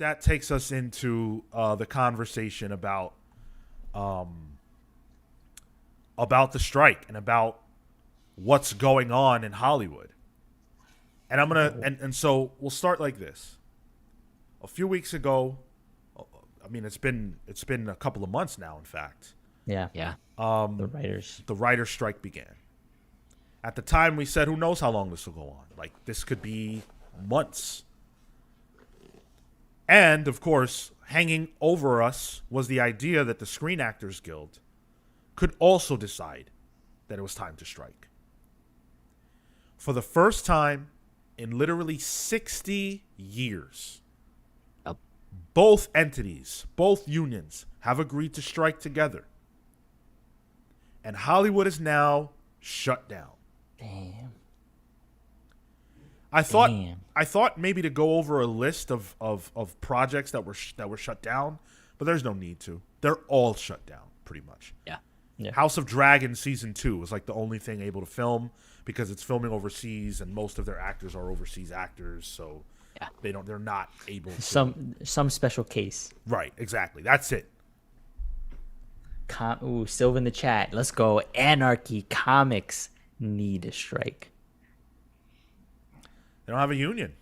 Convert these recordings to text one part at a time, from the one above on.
that takes us into the conversation about the strike and about what's going on in Hollywood. And I'm gonna and so we'll start like this. A few weeks ago, I mean it's been a couple of months now, in fact. Yeah. The writers' strike began. At the time, we said, who knows how long this will go on? Like, this could be months. And, of course, hanging over us was the idea that the Screen Actors Guild could also decide that it was time to strike. For the first time in literally 60 years, both entities, both unions, have agreed to strike together. And Hollywood is now shut down. Damn. I thought maybe to go over a list of projects that were shut down, but there's no need to. They're all shut down, pretty much. Yeah. House of Dragon season 2 was like the only thing able to film because it's filming overseas, and most of their actors are overseas actors, so they're not able to. Some special case. Right, exactly. That's it. Silva in the chat. Let's go. Anarchy Comics need a strike. They don't have a union.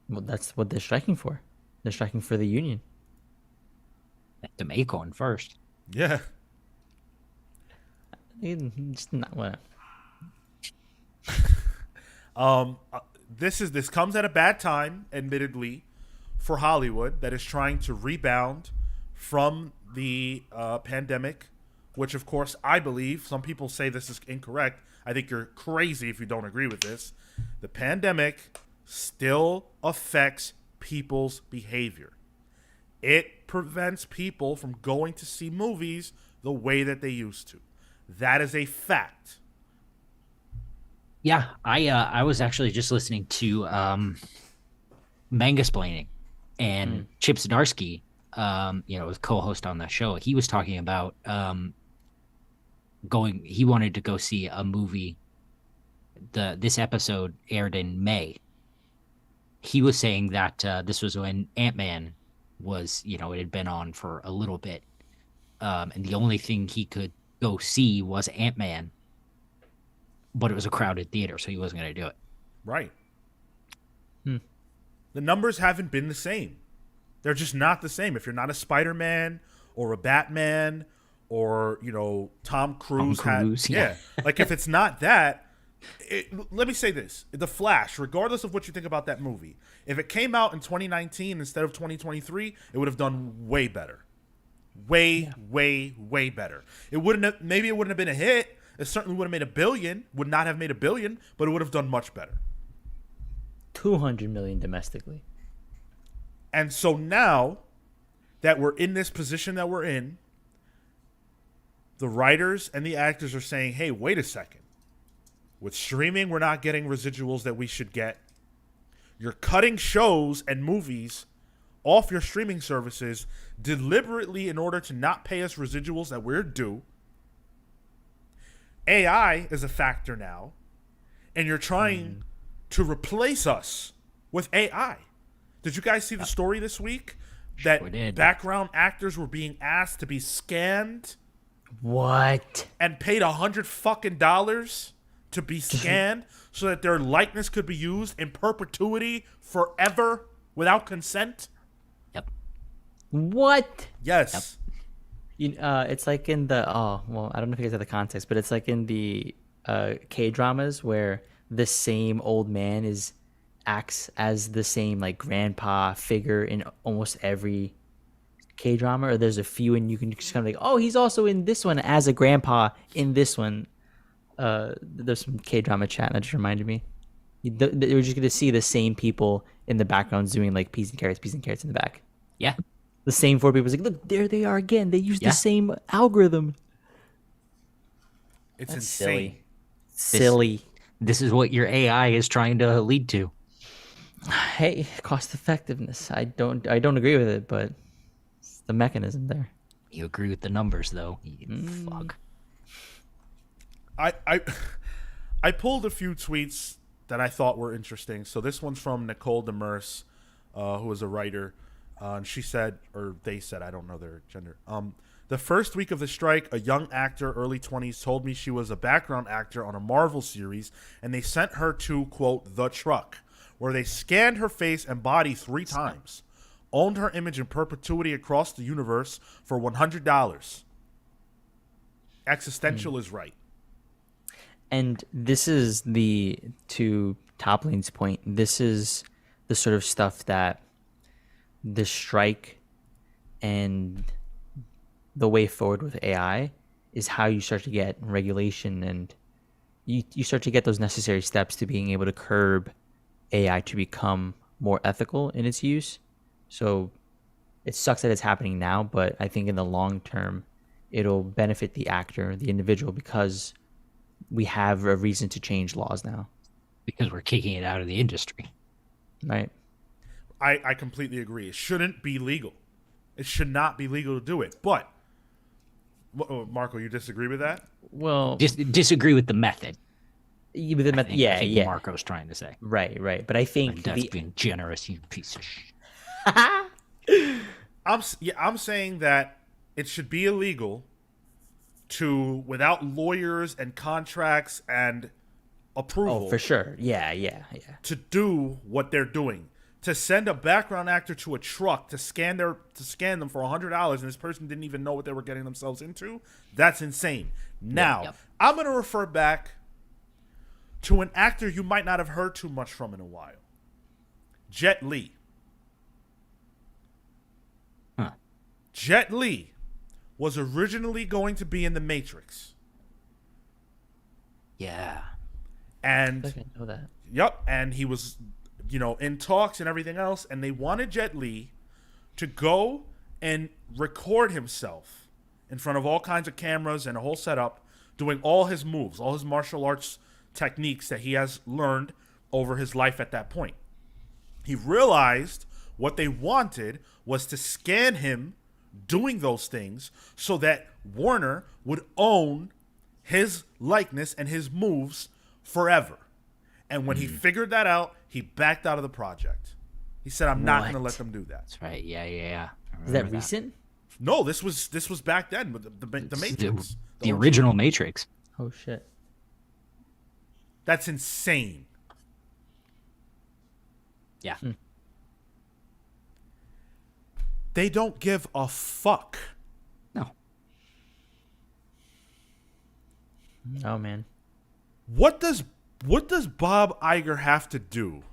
Well, that's what they're striking for. They're striking for the union. They have to make one first. Yeah. It's not what. This comes at a bad time, admittedly, for Hollywood that is trying to rebound from the pandemic, which, of course, I believe, some people say this is incorrect. I think you're crazy if you don't agree with this. The pandemic still affects people's behavior. It prevents people from going to see movies the way that they used to. That is a fact. Yeah, I was actually just listening to Mangasplaining, and Chip Zdarsky, was co-host on that show. He was talking about he wanted to go see a movie. This episode aired in May. He was saying that this was when Ant-Man was, it had been on for a little bit. And the only thing he could go see was Ant-Man. But it was a crowded theater, so he wasn't going to do it. Right. The numbers haven't been the same. They're just not the same. If you're not a Spider-Man or a Batman or, Tom Cruise. Yeah. Like, if it's not that, let me say this. The Flash, regardless of what you think about that movie, if it came out in 2019 instead of 2023, it would have done way better. Way better. Maybe it wouldn't have been a hit. It certainly would have made $1 billion. Would not have made $1 billion, but it would have done much better. 200 million domestically. And so now that we're in this position that we're in, the writers and the actors are saying, hey, wait a second. With streaming, we're not getting residuals that we should get. You're cutting shows and movies off your streaming services deliberately in order to not pay us residuals that we're due. AI is a factor now, and you're trying to replace us with AI. Did you guys see the story this week that background actors were being asked to be scanned? What? And paid $100 to be scanned so that their likeness could be used in perpetuity forever without consent? Yep. What? Yes. Yep. It's like in the I don't know if you guys have the context, but it's like in the K-dramas where the same old man acts as the same like grandpa figure in almost every K-drama, or there's a few and you can just kind of like, oh, he's also in this one as a grandpa in this one. There's some K-drama chat that just reminded me. You're just going to see the same people in the backgrounds doing like peas and carrots in the back. Yeah. The same four people. It's like, look, there they are again. They use the same algorithm. It's That's insane. Silly. This is what your AI is trying to lead to. Hey, cost effectiveness. I don't agree with it, but it's the mechanism there. You agree with the numbers, though. You fuck. I pulled a few tweets that I thought were interesting. So this one's from Nicole Demers. who was a writer, and she said, or they said, I don't know their gender. The first week of the strike, a young actor, early 20s, told me she was a background actor on a Marvel series, and they sent her to, quote, the truck, where they scanned her face and body 3 times, owned her image in perpetuity across the universe for $100. Existential is right. And this is to Toplin's point, this is the sort of stuff that the strike and the way forward with AI is how you start to get regulation, and you start to get those necessary steps to being able to curb AI to become more ethical in its use. So it sucks that it's happening now, but I think in the long term, it'll benefit the actor, the individual, because we have a reason to change laws now. Because we're kicking it out of the industry. Right. I completely agree. It shouldn't be legal. It should not be legal to do it. But, Marco, you disagree with that? Well, Disagree with the method. with the I think yeah. Marco's trying to say. Right. But I think That's being generous, you piece of shit. I'm saying that it should be illegal to, without lawyers and contracts and approval. Oh, for sure. Yeah. To do what they're doing. To send a background actor to a truck to scan them for $100, and this person didn't even know what they were getting themselves into. That's insane. Now, Yep. I'm going to refer back to an actor you might not have heard too much from in a while. Jet Li. Huh. Jet Li was originally going to be in The Matrix. Yeah. And I think I know that. Yep, and he was, in talks and everything else, and they wanted Jet Li to go and record himself in front of all kinds of cameras and a whole setup, doing all his moves, all his martial arts techniques that he has learned over his life at that point. He realized what they wanted was to scan him doing those things so that Warner would own his likeness and his moves forever. And when he figured that out, he backed out of the project. He said, I'm not going to let them do that. That's right. Yeah. I Is that remember recent? No, this was back then with the Matrix. The OG. original Matrix. Oh shit. That's insane. Yeah. They don't give a fuck. No. Oh man. What does Bob Iger have to do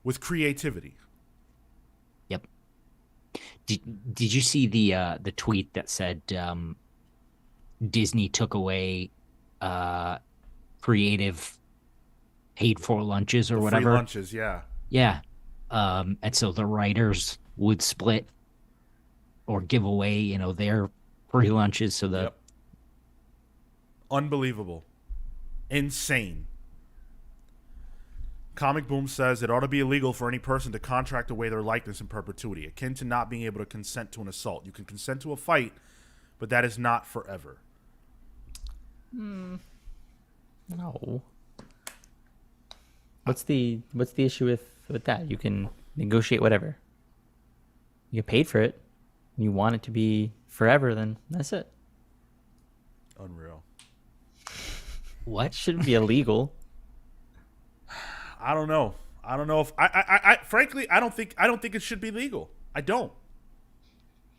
with creativity? Yep. Did you see the tweet that said Disney took away creative paid for lunches or The whatever? Free lunches, yeah. Yeah. And so the writers would split or give away, their free lunches so that Yep. Unbelievable. Insane. Comic Boom says it ought to be illegal for any person to contract away their likeness in perpetuity, akin to not being able to consent to an assault. You can consent to a fight, but that is not forever. No. What's the issue with that? You can negotiate whatever. You get paid for it. You want it to be forever, then that's it. Unreal. what? It shouldn't be illegal. I don't know. I don't know if I frankly I don't think it should be legal. I don't.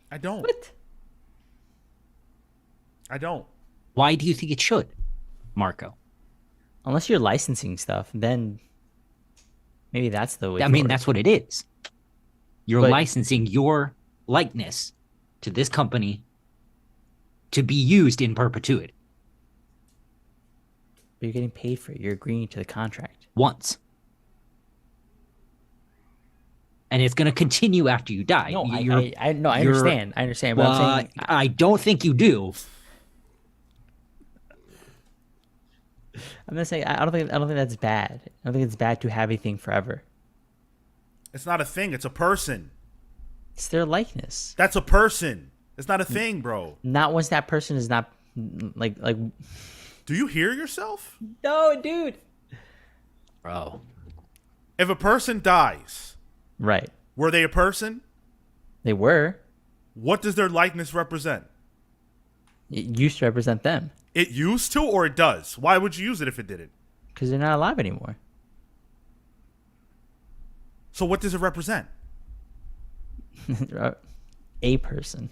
What? I don't. Why do you think it should, Marco? Unless you're licensing stuff, then maybe that's the way. I mean, forward. that's what it is. You're But- licensing your likeness to this company to be used in perpetuity But you're getting paid for it. You're agreeing to the contract. once. And it's going to continue after you die. No, I You're- understand. I understand. But Well, I'm saying I don't think you do. I'm not saying I don't think that's bad. I don't think it's bad to have a thing forever. It's not a thing. It's a person. It's their likeness. That's a person. It's not a thing, bro. Not once that person is not like. Do you hear yourself? No, dude. Bro. If a person dies Right. Were they a person? They were. What does their likeness represent? It used to represent them It used to, or it does? Why would you use it if it didn't? because they're not alive anymore. So what does it represent? A person.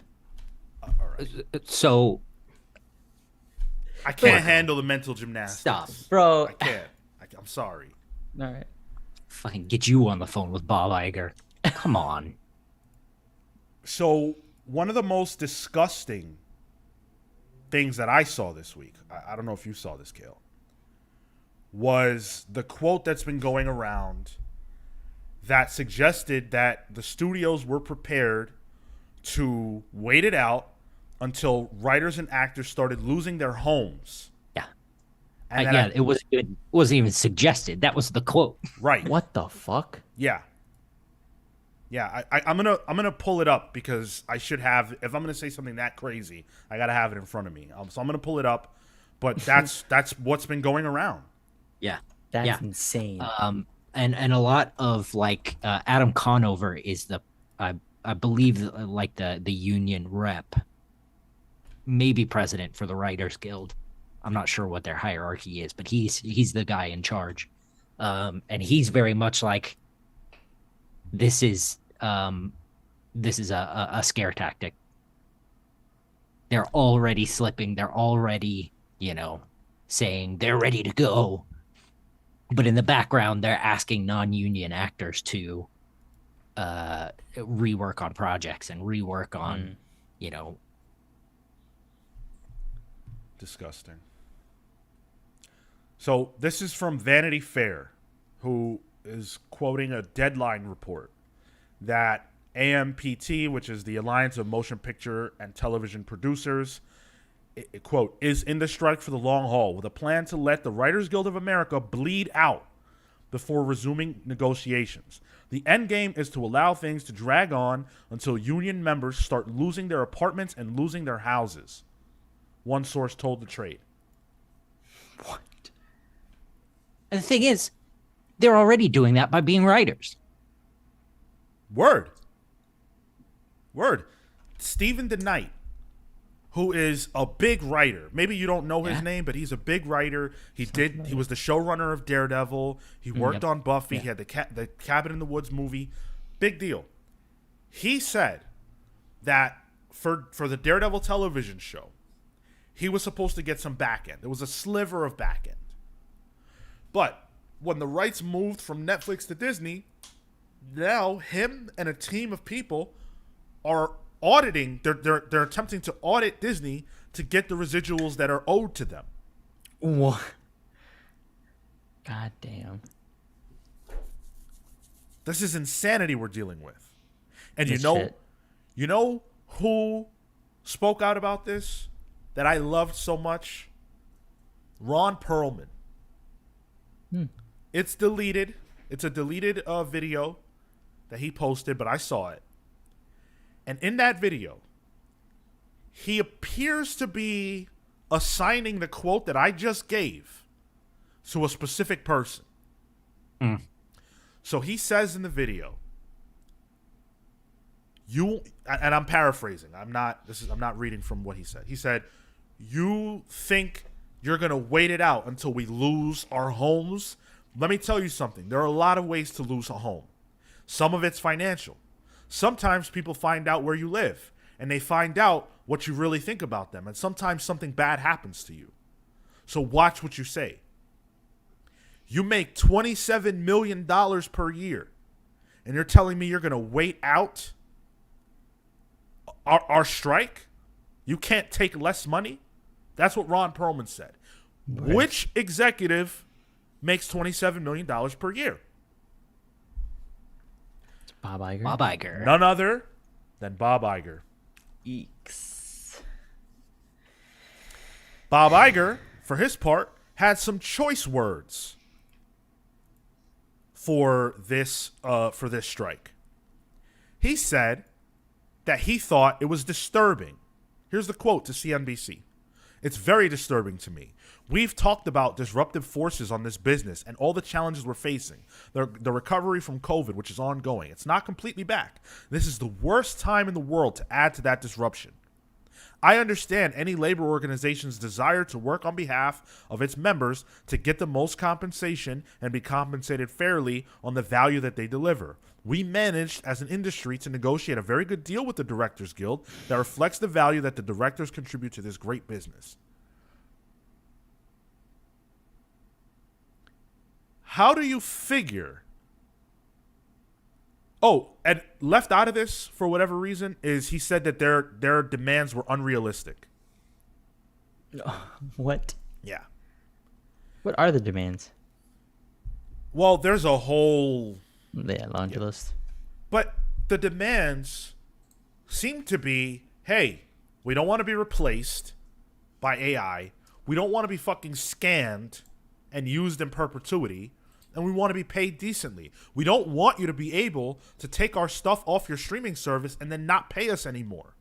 All right. So I can't handle the mental gymnastics. Stop. Bro. I can't. I'm sorry. All right. fucking get you on the phone with Bob Iger. Come on. So one of the most disgusting things that I saw this week, I don't know if you saw this, Kale, was the quote that's been going around that suggested that the studios were prepared to wait it out until writers and actors started losing their homes. Yeah. And Yeah, it wasn't even suggested. That was the quote. right. What the fuck? Yeah. Yeah, I'm gonna pull it up because I should have. If I'm gonna say something that crazy, I gotta have it in front of me. So I'm gonna pull it up, but that's what's been going around. Yeah. That's insane. And a lot of like Adam Conover is the I believe like the union rep, maybe president for the Writers Guild. I'm not sure what their hierarchy is, but he's the guy in charge, and he's very much like this is a scare tactic. They're already slipping. They're already saying they're ready to go. But in the background, they're asking non-union actors to rework on projects and rework on, Disgusting. So this is from Vanity Fair, who is quoting a Deadline report that AMPT, which is the Alliance of Motion Picture and Television Producers, quote, is in the strike for the long haul with a plan to let the Writers Guild of America bleed out before resuming negotiations. The end game is to allow things to drag on until union members start losing their apartments and losing their houses, one source told the trade. What? And the thing is, they're already doing that by being writers. Word. Stephen DeKnight, who is a big writer. Maybe you don't know his name, but he's a big writer. He was the showrunner of Daredevil. He worked on Buffy. He had the Cabin in the Woods movie. Big deal. He said that for the Daredevil television show, he was supposed to get some back end. There was a sliver of back end. But when the rights moved from Netflix to Disney, now him and a team of people are auditing. They're attempting to audit Disney to get the residuals that are owed to them. What? God damn. This is insanity we're dealing with. And This shit. you know who spoke out about this that I loved so much? Ron Perlman. It's deleted. It's a deleted video that he posted, but I saw it. And in that video, he appears to be assigning the quote that I just gave to a specific person. So he says in the video, and I'm paraphrasing. I'm not reading from what he said. He said, "You think you're going to wait it out until we lose our homes? Let me tell you something. There are a lot of ways to lose a home. Some of it's financial. Sometimes people find out where you live, and they find out what you really think about them. And sometimes something bad happens to you. So watch what you say. You make $27 million per year, and you're telling me you're going to wait out our strike? You can't take less money?" That's what Ron Perlman said. Right. Which executive makes $27 million per year? It's Bob Iger. Bob Iger. None other than Bob Iger. Eeks. Bob Iger, for his part, had some choice words for this strike. He said that he thought it was disturbing. Here's the quote to CNBC. It's very disturbing to me. We've talked about disruptive forces on this business and all the challenges we're facing. The recovery from COVID, which is ongoing. It's not completely back. This is the worst time in the world to add to that disruption. I understand any labor organization's desire to work on behalf of its members to get the most compensation and be compensated fairly on the value that they deliver. We managed as an industry to negotiate a very good deal with the Directors Guild that reflects the value that the directors contribute to this great business. How do you figure? Oh, and left out of this for whatever reason is he said that their demands were unrealistic. What? Yeah. What are the demands? Well, there's a whole Laundry list. But the demands seem to be, hey, we don't want to be replaced by AI. We don't want to be fucking scanned and used in perpetuity. And we want to be paid decently. We don't want you to be able to take our stuff off your streaming service and then not pay us anymore.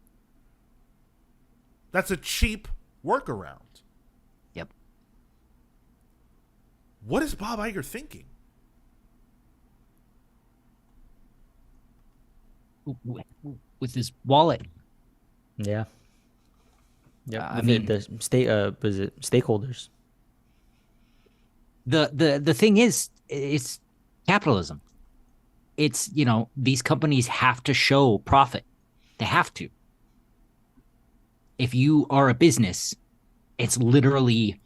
That's a cheap workaround. Yep. What is Bob Iger thinking? With his wallet. Yeah. Yeah. I mean, the state. Was it stakeholders? The thing is, it's capitalism. It's, these companies have to show profit. They have to. If you are a business, it's literally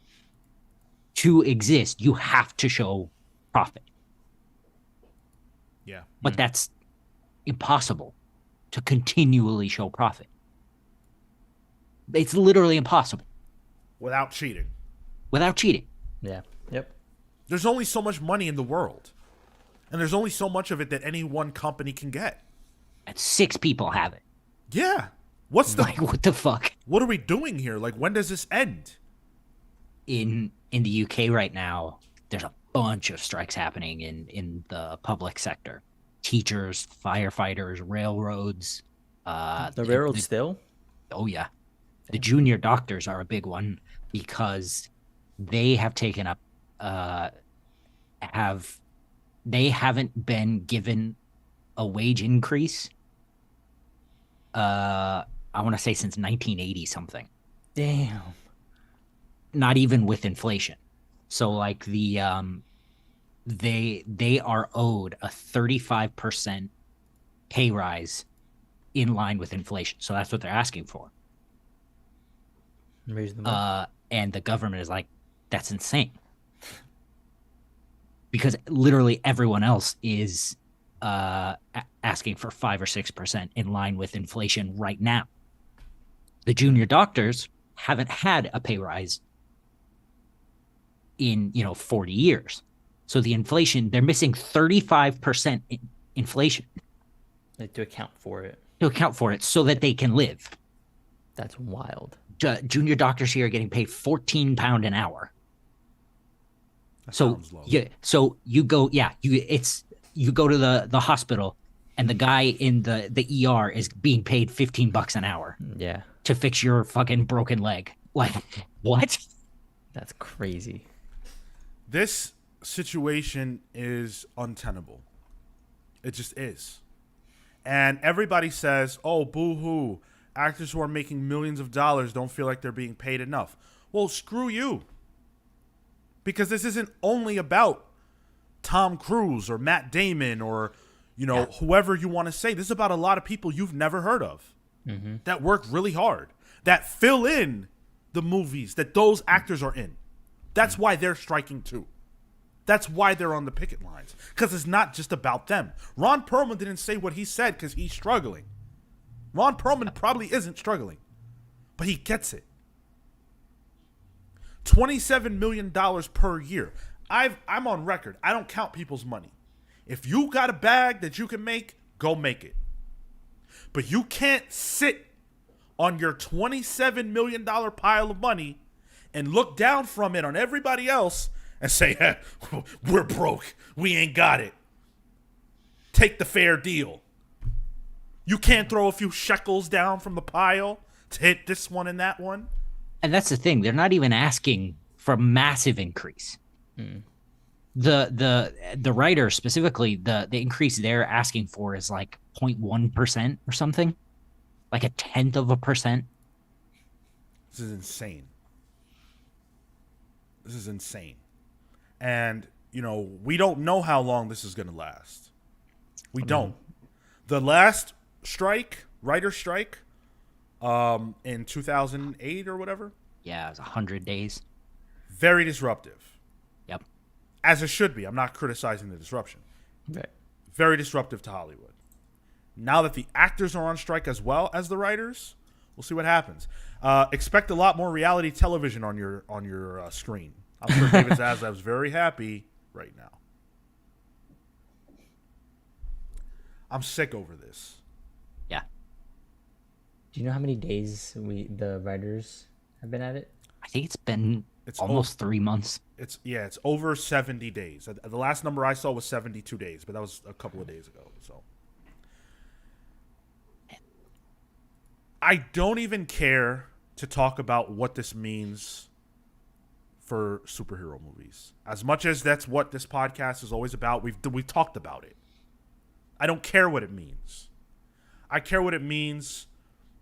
to exist, you have to show profit. Yeah. But that's impossible to continually show profit. It's literally impossible. Without cheating. Without cheating. Yeah. Yep. There's only so much money in the world. And there's only so much of it that any one company can get. And 6 people have it. Yeah. What's the... Like, what the fuck? What are we doing here? Like, when does this end? In the UK right now, there's a bunch of strikes happening in the public sector. Teachers, firefighters, railroads. The railroad still? Oh, yeah. The junior doctors are a big one because they have taken up, they haven't been given a wage increase. I want to say since 1980 something. Damn. Not even with inflation. So like they are owed a 35% pay rise in line with inflation. So that's what they're asking for. Reasonable. And the government is like, that's insane. Because literally everyone else is asking for 5 or 6% in line with inflation right now. The junior doctors haven't had a pay rise in 40 years. So the inflation, they're missing 35% inflation. Like to account for it. To account for it so that they can live. That's wild. Junior doctors here are getting paid £14 an hour. That So sounds low. yeah, so you go you go to the hospital and the guy in the ER is being paid $15 an hour Yeah. to fix your fucking broken leg. Like, what? That's crazy. This situation is untenable. It just is. And everybody says, oh, boo-hoo. Actors who are making millions of dollars don't feel like they're being paid enough. Well, screw you. Because this isn't only about Tom Cruise or Matt Damon or, whoever you want to say. This is about a lot of people you've never heard of that work really hard, that fill in the movies that those actors are in. That's why they're striking too. That's why they're on the picket lines. Because it's not just about them. Ron Perlman didn't say what he said because he's struggling. Ron Perlman probably isn't struggling, but he gets it. $27 million per year. I'm on record. I don't count people's money. If you got a bag that you can make, go make it. But you can't sit on your $27 million pile of money and look down from it on everybody else and say, we're broke. We ain't got it. Take the fair deal. You can't throw a few shekels down from the pile to hit this one and that one. And that's the thing. They're not even asking for a massive increase. The writer specifically, the increase they're asking for is like 0.1% or something, like a tenth of a percent. This is insane. This is insane. And, you know, we don't know how long this is going to last. We don't. The last strike, writer strike, in 2008 or whatever. Yeah, it was 100 days. Very disruptive. Yep. As it should be. I'm not criticizing the disruption. Right. Very disruptive to Hollywood. Now that the actors are on strike as well as the writers, we'll see what happens. Expect a lot more reality television on your screen. I'm sure David Zaslav's very happy right now. I'm sick over this. Yeah. Do you know how many days the writers have been at it? I think it's been almost 3 months. It's over 70 days. The last number I saw was 72 days, but that was a couple of days ago. So I don't even care to talk about what this means for superhero movies. As much as that's what this podcast is always about, we've talked about it. I don't care what it means. I care what it means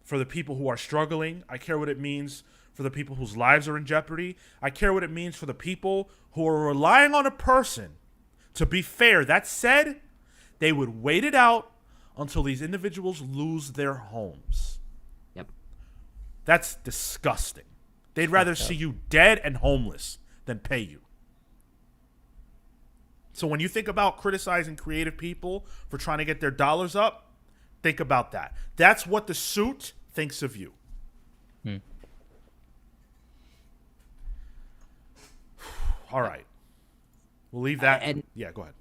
for the people who are struggling. I care what it means for the people whose lives are in jeopardy. I care what it means for the people who are relying on a person to be fair. That said, they would wait it out until these individuals lose their homes. Yep. That's disgusting. They'd rather see you dead and homeless than pay you. So when you think about criticizing creative people for trying to get their dollars up, think about that. That's what the suit thinks of you. All right. We'll leave that. Yeah, go ahead.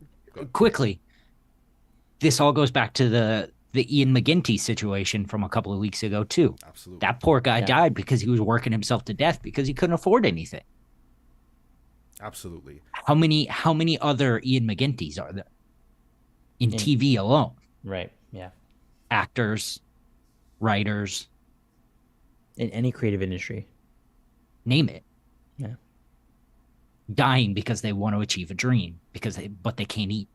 Quickly, this all goes back to the Ian McGinty situation from a couple of weeks ago, too. Absolutely. That poor guy died because he was working himself to death because he couldn't afford anything. Absolutely. How many other Ian McGinty's are there in TV alone? Right. Yeah. Actors, writers, In any creative industry. name it. Yeah. Dying because they want to achieve a dream but they can't eat.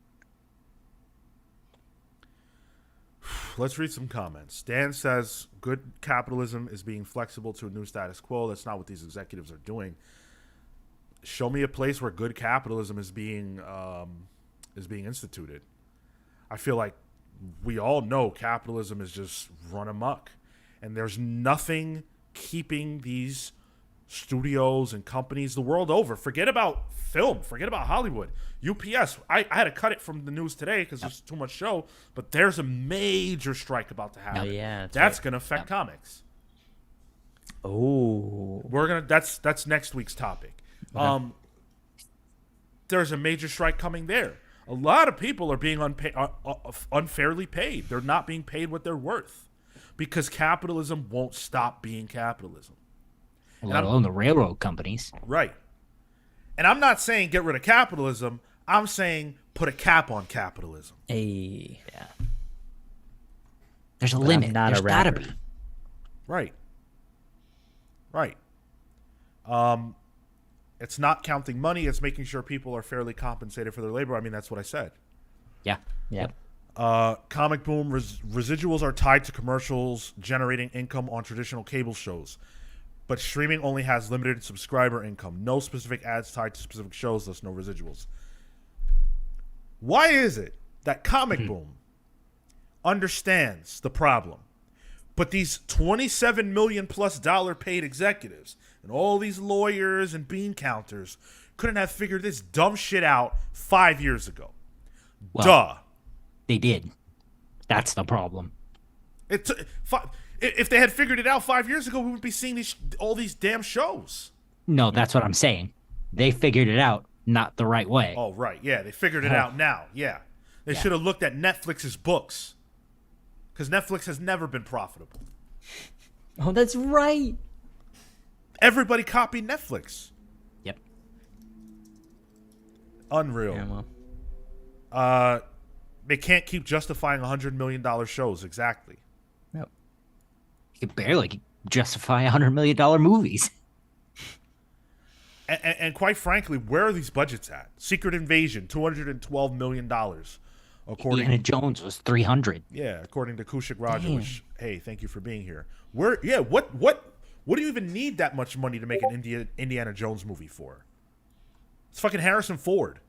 Let's read some comments. Dan says, good capitalism is being flexible to a new status quo. That's not what these executives are doing. Show me a place where good capitalism is being instituted. I feel like we all know capitalism is just run amok, and there's nothing keeping these studios and companies the world over. Forget about film. Forget about Hollywood. UPS. I had to cut it from the news today because there's too much show. But there's a major strike about to happen. Oh, yeah, that's going to affect comics. Oh. That's next week's topic. Okay. There's a major strike coming there. A lot of people are being unfairly paid. They're not being paid what they're worth because capitalism won't stop being capitalism. Let alone the railroad companies. Right. And I'm not saying get rid of capitalism. I'm saying put a cap on capitalism. Yeah. There's a limit. There's got to be. Right. It's not counting money. It's making sure people are fairly compensated for their labor. I mean, that's what I said. Yeah. Yeah. Comic boom residuals are tied to commercials generating income on traditional cable shows. But streaming only has limited subscriber income. No specific ads tied to specific shows, thus no residuals. Why is it that Comic Boom understands the problem, but these $27 million plus paid executives and all these lawyers and bean counters couldn't have figured this dumb shit out 5 years ago? Well, Duh. They did. That's the problem. If they had figured it out 5 years ago, we wouldn't be seeing all these damn shows. No, that's what I'm saying. They figured it out not the right way. Oh, right. Yeah, they figured it out now. Yeah. They should have looked at Netflix's books because Netflix has never been profitable. Oh, that's right. Everybody copied Netflix. Yep. Unreal. Yeah, well. They can't keep justifying $100 million shows. Exactly. Yep. You can barely justify $100 million movies. And quite frankly, where are these budgets at? Secret Invasion, $212 million, according. Indiana Jones was 300. Yeah, according to Kushik Raja. Damn. Which, hey, thank you for being here. Where? Yeah, what do you even need that much money to make an Indiana Jones movie for? It's fucking Harrison Ford.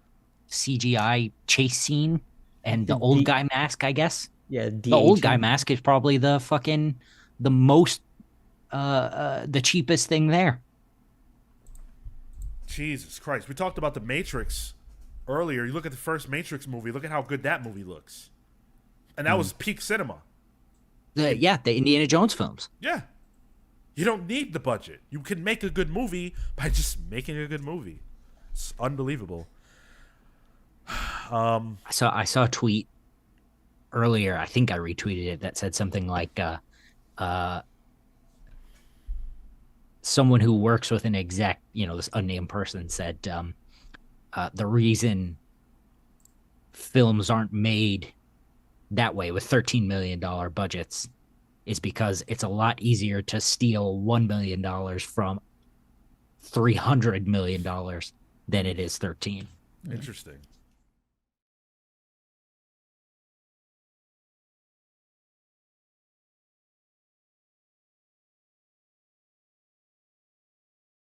CGI chase scene and the old guy mask, I guess. Yeah, The old guy de-aging. mask is probably the most the cheapest thing there. Jesus Christ. We talked about The Matrix earlier. You look at the first Matrix movie, look at how good that movie looks. And that was peak cinema. The Indiana Jones films. Yeah. You don't need the budget. You can make a good movie by just making a good movie. It's unbelievable. I saw a tweet earlier. I think I retweeted it that said something like someone who works with an exec, this unnamed person said the reason films aren't made that way with $13 million budgets is because it's a lot easier to steal $1 million from $300 million than it is 13. Interesting.